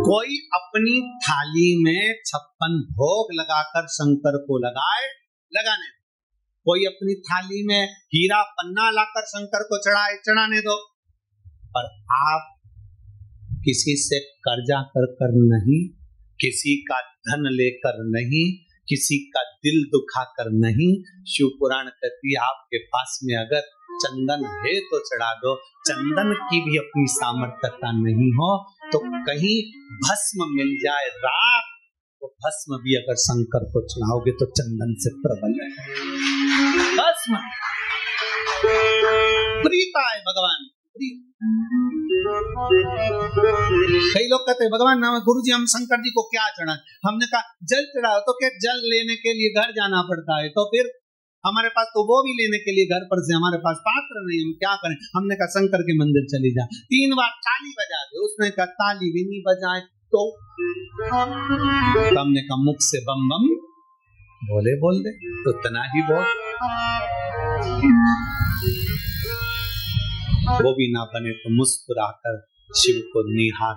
कोई अपनी थाली में 56 भोग लगाकर शंकर को लगाने, कोई अपनी थाली में हीरा पन्ना लाकर शंकर को चढ़ाने दो, पर आप किसी से कर्जा कर नहीं, किसी का धन लेकर नहीं, किसी का दिल दुखाकर नहीं। शिव पुराण कहती है आपके पास में अगर चंदन है तो चढ़ा दो, चंदन की भी अपनी सामर्थ्यता नहीं हो तो कहीं भस्म मिल जाए राख, तो भस्म भी अगर शंकर को चढ़ाओगे तो चंदन से प्रबल है। भस्म प्रीता है भगवान। कई लोग कहते हैं भगवान नाम गुरुजी हम शंकर जी को क्या चढ़ाएं? हमने कहा जल चढ़ाओ, तो क्या जल लेने के लिए घर जाना पड़ता है? तो फिर हमारे पास तो वो भी लेने के लिए घर पर से हमारे पास पात्र नहीं, हम क्या करें? हमने कहा शंकर के मंदिर चली जा, 3 बार ताली बजा दे। उसने कहा ताली भी नहीं बजाए तो हमने कहा मुख से बम बम बोल दे तो इतना ही बोल, वो भी ना बने तो मुस्कुराकर शिव को निहार,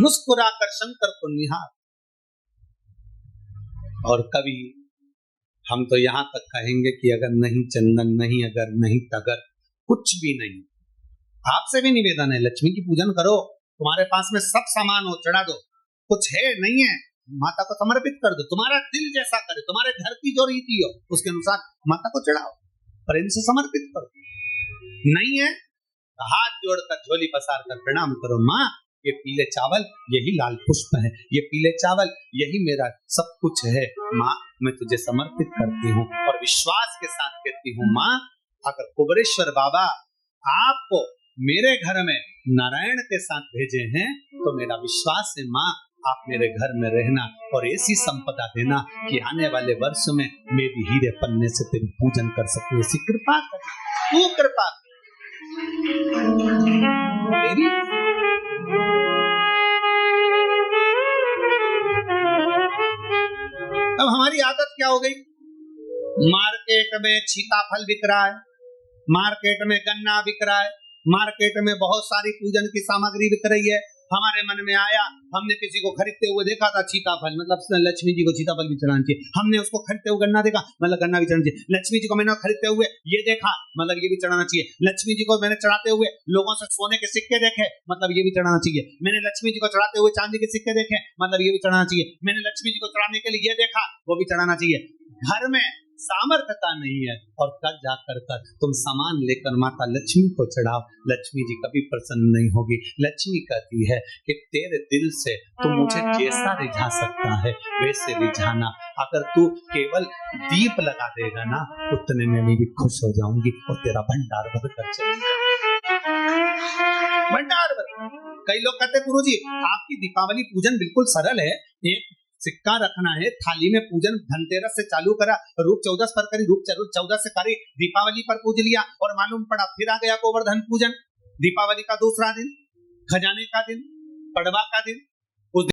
मुस्कुराकर शंकर को निहार। और कभी हम तो यहाँ तक कहेंगे कि अगर नहीं चंदन नहीं, अगर नहीं तगर, कुछ भी नहीं, आपसे भी निवेदन है लक्ष्मी की पूजन करो, तुम्हारे पास में सब सामान हो चढ़ा दो, कुछ है नहीं है माता को समर्पित कर दो, तुम्हारा दिल जैसा करे, तुम्हारे घर की जो रीति हो उसके अनुसार माता को चढ़ाओ, प्रेम से समर्पित करो। नहीं है हाथ जोड़कर झोली पसार कर प्रणाम करो, माँ ये पीले चावल यही लाल पुष्प है, ये पीले चावल यही मेरा सब कुछ है, माँ मैं तुझे समर्पित करती हूँ। और विश्वास के साथ कहती हूँ माँ अगर कुबरेश्वर बाबा आपको मेरे घर में नारायण के साथ भेजे हैं तो मेरा विश्वास है माँ आप मेरे घर में रहना और ऐसी संपदा देना कि आने वाले वर्ष में मैं भी हीरे पन्ने से तेरी पूजन कर सकूं, ऐसी कृपा कर, तू कृपा तेरी। अब हमारी आदत क्या हो गई, मार्केट में सीताफल बिक रहा है, मार्केट में गन्ना बिक रहा है, मार्केट में बहुत सारी पूजन की सामग्री बिक रही है। हमारे मन में आया, हमने किसी को खरीदते हुए देखा था सीताफल, मतलब लक्ष्मी जी को सीताफल भी चढ़ाना चाहिए, हमने उसको खरीदते हुए गन्ना देखा, मतलब गन्ना भी चढ़ाना चाहिए, लक्ष्मी जी को मैंने खरीदते हुए ये देखा, मतलब ये भी चढ़ाना चाहिए, लक्ष्मी जी को मैंने चढ़ाते हुए लोगों से सोने के सिक्के देखे, मतलब ये भी चढ़ाना चाहिए, मैंने लक्ष्मी जी को चढ़ाते हुए चांदी के सिक्के देखे, मतलब ये भी चढ़ाना चाहिए, मैंने लक्ष्मी जी को चढ़ाने के लिए ये देखा, वो भी चढ़ाना चाहिए। घर में सामर्थ्यता नहीं है और कर जाकर तुम सामान लेकर माता लक्ष्मी को चढ़ाओ, लक्ष्मी जी कभी प्रसन्न नहीं होगी। लक्ष्मी कहती है कि तेरे दिल से तू मुझे जैसा रिझा सकता है वैसे रिझाना, अगर तू केवल दीप लगा देगा ना उतने में मैं भी खुश हो जाऊंगी और तेरा भंडार भर कर चलेगा, भंडार भर। कई लोग कहते गुरुजी आपकी दीपावली पूजन बिल्कुल सरल है, एक सिक्का रखना है थाली में, पूजन धनतेरस से चालू करा, रूप 14 पर करी, रूप 14 से करी, दीपावली पर पूज लिया और मालूम पड़ा फिर आ गया गोवर्धन पूजन, दीपावली का दूसरा दिन, खजाने का दिन, पड़वा का दिन,